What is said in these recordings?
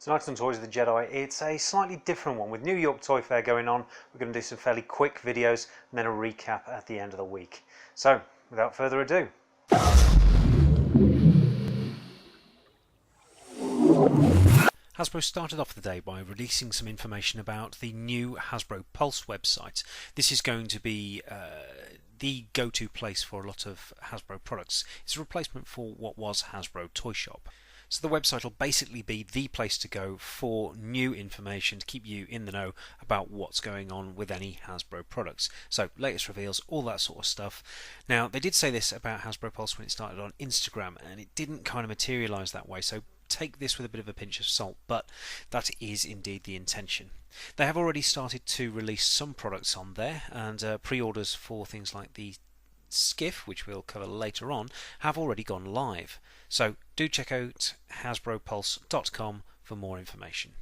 Tonight on Toys of the Jedi, it's a slightly different one with New York Toy Fair going on. We're going to do some fairly quick videos and then a recap at the end of the week. So, without further ado. Hasbro started off the day by releasing some information about the new Hasbro Pulse website. This is going to be the go-to place for a lot of Hasbro products. It's a replacement for what was Hasbro Toy Shop. So the website will basically be the place to go for new information to keep you in the know about what's going on with any Hasbro products. So latest reveals, all that sort of stuff. Now they did say this about Hasbro Pulse when it started on Instagram, and it didn't kind of materialise that way, so take this with a bit of a pinch of salt, but that is indeed the intention. They have already started to release some products on there, and pre-orders for things like the Skiff, which we'll cover later on, have already gone live. So do check out hasbropulse.com for more information.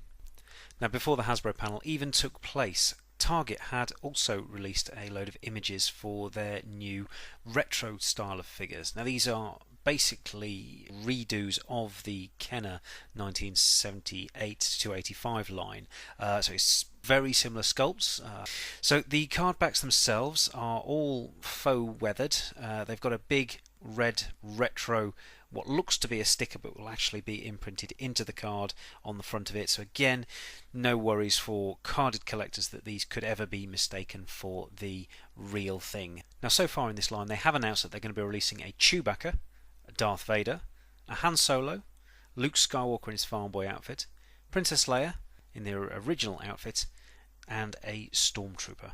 Now, before the Hasbro panel even took place, Target had also released a load of images for their new retro style of figures. Now these are basically redos of the Kenner 1978 to 85 line, so it's very similar sculpts. So the card backs themselves are all faux weathered. They've got a big red retro, what looks to be a sticker but will actually be imprinted into the card on the front of it. So again, no worries for carded collectors that these could ever be mistaken for the real thing. Now so far in this line they have announced that they're going to be releasing a Chewbacca, a Darth Vader, a Han Solo, Luke Skywalker in his farm boy outfit, Princess Leia in their original outfit, and a Stormtrooper.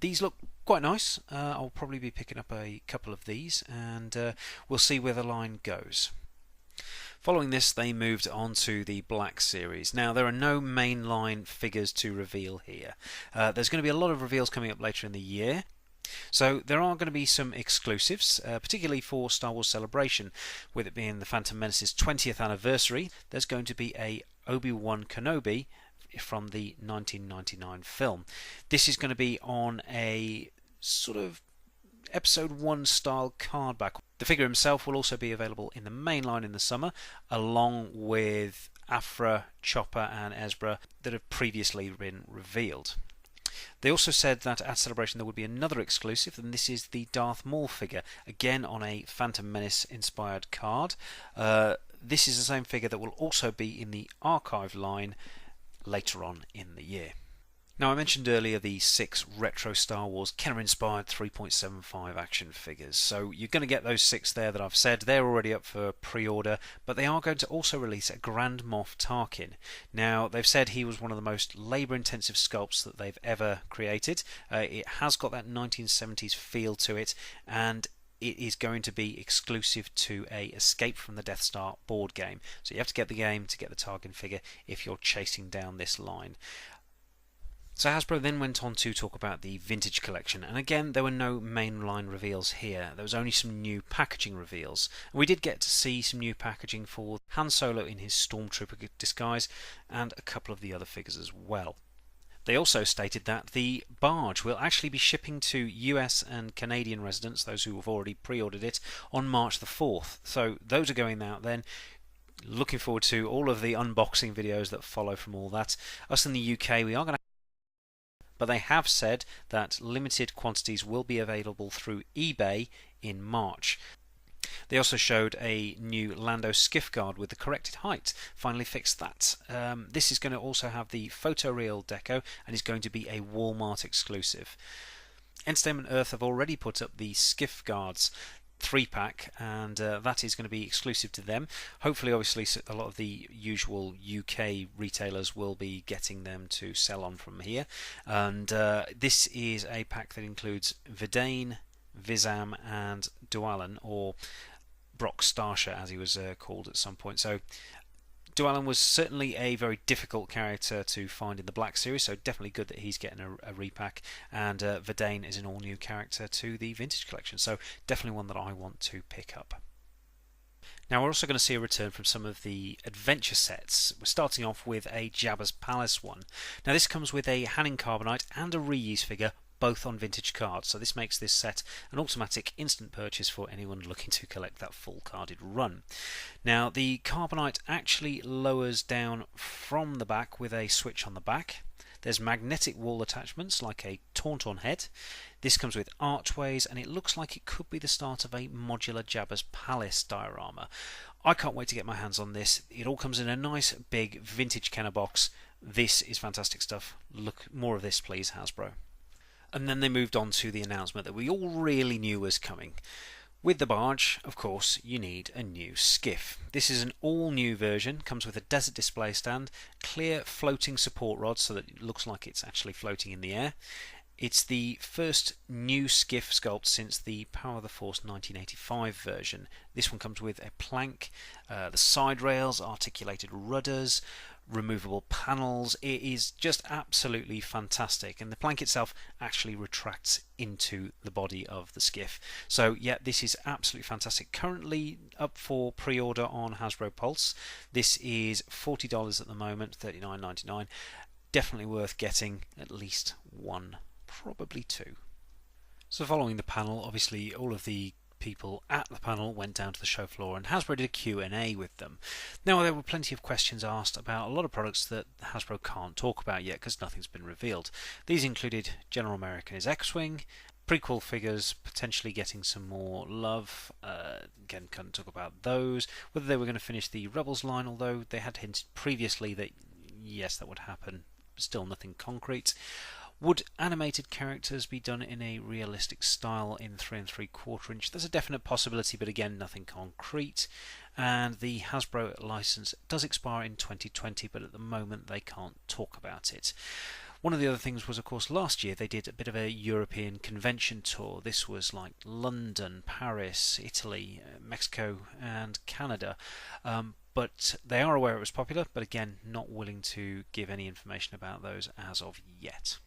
These look quite nice. I'll probably be picking up a couple of these, and we'll see where the line goes. Following this, they moved on to the Black Series. Now, there are no mainline figures to reveal here. There's going to be a lot of reveals coming up later in the year. So there are going to be some exclusives, particularly for Star Wars Celebration, with it being the Phantom Menace's 20th anniversary. There's going to be a Obi-Wan Kenobi from the 1999 film. This is going to be on a sort of Episode 1 style card back. The figure himself will also be available in the main line in the summer, along with Afra, Chopper and Ezra that have previously been revealed. They also said that at Celebration there would be another exclusive, and this is the Darth Maul figure, again on a Phantom Menace inspired card. This is the same figure that will also be in the archive line later on in the year. Now, I mentioned earlier the 6 retro Star Wars Kenner inspired 3.75 action figures, so you're going to get those 6 there that I've said. They're already up for pre-order, but they are going to also release a Grand Moff Tarkin. Now, they've said he was one of the most labour intensive sculpts that they've ever created. It has got that 1970s feel to it, and it is going to be exclusive to a Escape from the Death Star board game. So you have to get the game to get the Tarkin figure if you're chasing down this line. So Hasbro then went on to talk about the Vintage Collection, and again there were no mainline reveals here. There was only some new packaging reveals. We did get to see some new packaging for Han Solo in his Stormtrooper disguise and a couple of the other figures as well. They also stated that the barge will actually be shipping to US and Canadian residents, those who have already pre-ordered it, on March the 4th. So those are going out then. Looking forward to all of the unboxing videos that follow from all that. Us in the UK, we are going to, but they have said that limited quantities will be available through eBay in March. They also showed a new Lando Skiff Guard with the corrected height. Finally fixed that. This is going to also have the photoreal deco and is going to be a Walmart exclusive. Entertainment Earth have already put up the Skiff Guards 3-pack, and that is going to be exclusive to them. Hopefully, obviously, a lot of the usual UK retailers will be getting them to sell on from here. And this is a pack that includes Vidane, Vizam and Dualan, or Brock Starsha as he was called at some point. So Dualan was certainly a very difficult character to find in the Black Series, so definitely good that he's getting a repack, and Vidane is an all new character to the Vintage Collection, so definitely one that I want to pick up. Now we're also going to see a return from some of the adventure sets. We're starting off with a Jabba's Palace one. Now this comes with a Hanning Carbonite and a reuse figure, both on vintage cards, so this makes this set an automatic instant purchase for anyone looking to collect that full carded run. Now, the carbonite actually lowers down from the back with a switch on the back. There's magnetic wall attachments like a Tauntaun head. This comes with archways, and it looks like it could be the start of a modular Jabba's Palace diorama. I can't wait to get my hands on this. It all comes in a nice big vintage Kenner box. This is fantastic stuff. Look, more of this please, Hasbro. And then they moved on to the announcement that we all really knew was coming. With the barge, of course, you need a new skiff. This is an all-new version, comes with a desert display stand, clear floating support rods so that it looks like it's actually floating in the air. It's the first new skiff sculpt since the Power of the Force 1985 version. This one comes with a plank, the side rails, articulated rudders, removable panels. It is just absolutely fantastic, and the plank itself actually retracts into the body of the skiff. So yeah, this is absolutely fantastic. Currently up for pre-order on Hasbro Pulse. This is $40 at the moment, $39.99. Definitely worth getting at least one, probably two. So following the panel, obviously all of the people at the panel went down to the show floor, and Hasbro did a Q&A with them. Now, there were plenty of questions asked about a lot of products that Hasbro can't talk about yet because nothing's been revealed. These included General American's X-Wing, prequel figures potentially getting some more love. Again, couldn't talk about those. Whether they were going to finish the Rebels line, although they had hinted previously that yes, that would happen. Still nothing concrete. Would animated characters be done in a realistic style in 3 3/4 inch? There's a definite possibility, but again, nothing concrete. And the Hasbro license does expire in 2020, but at the moment they can't talk about it. One of the other things was, of course, last year they did a bit of a European convention tour. This was like London, Paris, Italy, Mexico and Canada. But they are aware it was popular, but again, not willing to give any information about those as of yet.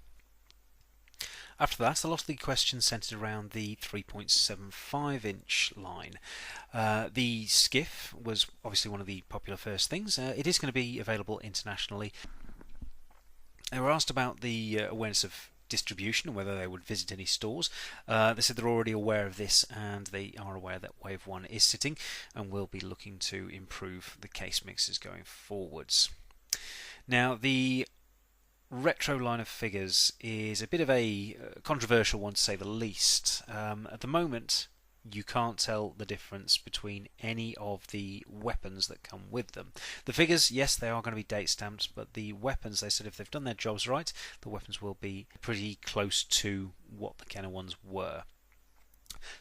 After that, a lot of the questions centered around the 3.75 inch line. The skiff was obviously one of the popular first things. It is going to be available internationally. They were asked about the awareness of distribution and whether they would visit any stores. They said they're already aware of this, and they are aware that Wave 1 is sitting and will be looking to improve the case mixes going forwards. Now, the retro line of figures is a bit of a controversial one, to say the least. At the moment, you can't tell the difference between any of the weapons that come with them. The figures, yes, they are going to be date stamped, but the weapons, they said if they've done their jobs right, the weapons will be pretty close to what the Kenner ones were.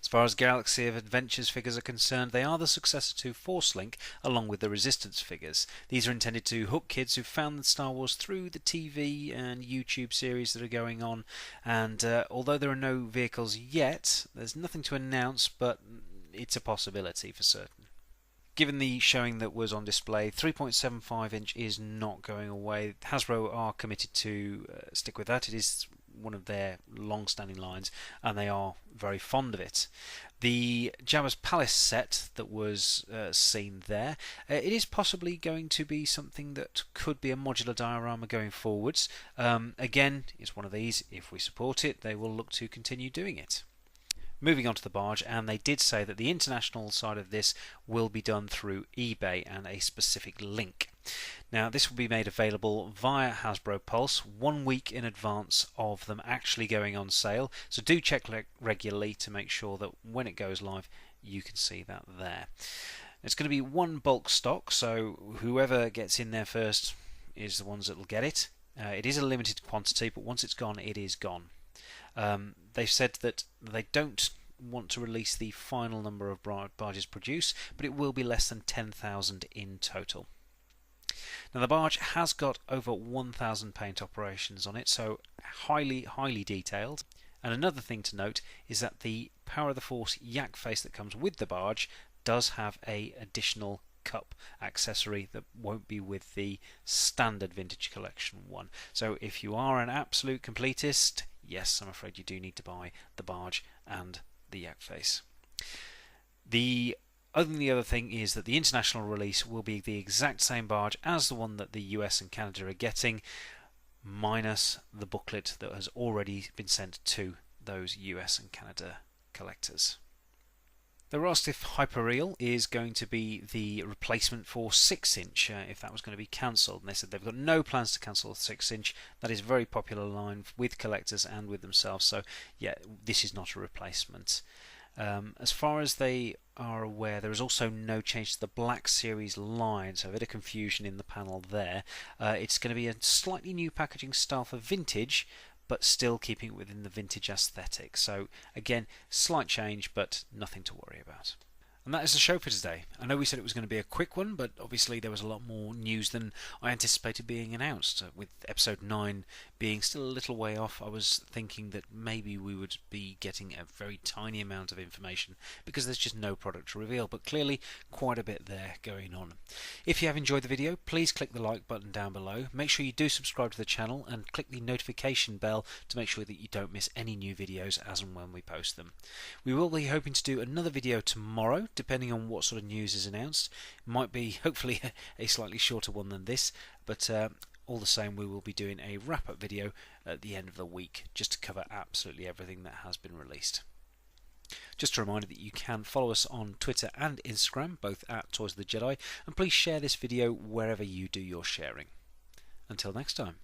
As far as Galaxy of Adventures figures are concerned, they are the successor to Force Link along with the Resistance figures. These are intended to hook kids who found Star Wars through the TV and YouTube series that are going on, and although there are no vehicles yet, there's nothing to announce, but it's a possibility for certain. Given the showing that was on display, 3.75 inch is not going away. Hasbro are committed to stick with that. It is one of their long-standing lines, and they are very fond of it. The Jabba's Palace set that was seen there, it is possibly going to be something that could be a modular diorama going forwards. Again, it's one of these. If we support it, they will look to continue doing it. Moving on to the barge, and they did say that the international side of this will be done through eBay and a specific link. Now, this will be made available via Hasbro Pulse 1 week in advance of them actually going on sale, so do check regularly to make sure that when it goes live you can see that there. It's going to be one bulk stock, so whoever gets in there first is the ones that will get it. It is a limited quantity, but once it's gone, it is gone. They've said that they don't want to release the final number of barges produced, but it will be less than 10,000 in total. Now, the barge has got over 1,000 paint operations on it, so highly detailed. And another thing to note is that the Power of the Force yak face that comes with the barge does have a additional cup accessory that won't be with the standard Vintage Collection one. So if you are an absolute completist, yes, I'm afraid you do need to buy the barge and the yak face. The other thing is that the international release will be the exact same barge as the one that the US and Canada are getting. minus the booklet that has already been sent to those US and Canada collectors. The Skiff Hyperreal is going to be the replacement for 6-inch if that was going to be cancelled. And they said they've got no plans to cancel the 6-inch. That is a very popular line with collectors and with themselves. So yeah, this is not a replacement. As far as they are aware, there is also no change to the Black Series line, so a bit of confusion in the panel there. It's going to be a slightly new packaging style for vintage, but still keeping it within the vintage aesthetic. So again, slight change, but nothing to worry about. And that is the show for today. I know we said it was going to be a quick one, but obviously there was a lot more news than I anticipated being announced. With episode 9 being still a little way off, I was thinking that maybe we would be getting a very tiny amount of information because there's just no product to reveal, but clearly quite a bit there going on. If you have enjoyed the video, please click the like button down below. Make sure you do subscribe to the channel and click the notification bell to make sure that you don't miss any new videos as and when we post them. We will be hoping to do another video tomorrow, depending on what sort of news is announced. It might be hopefully a slightly shorter one than this, but all the same we will be doing a wrap-up video at the end of the week just to cover absolutely everything that has been released. Just a reminder that you can follow us on Twitter and Instagram, both at Toys of the Jedi, and please share this video wherever you do your sharing. Until next time.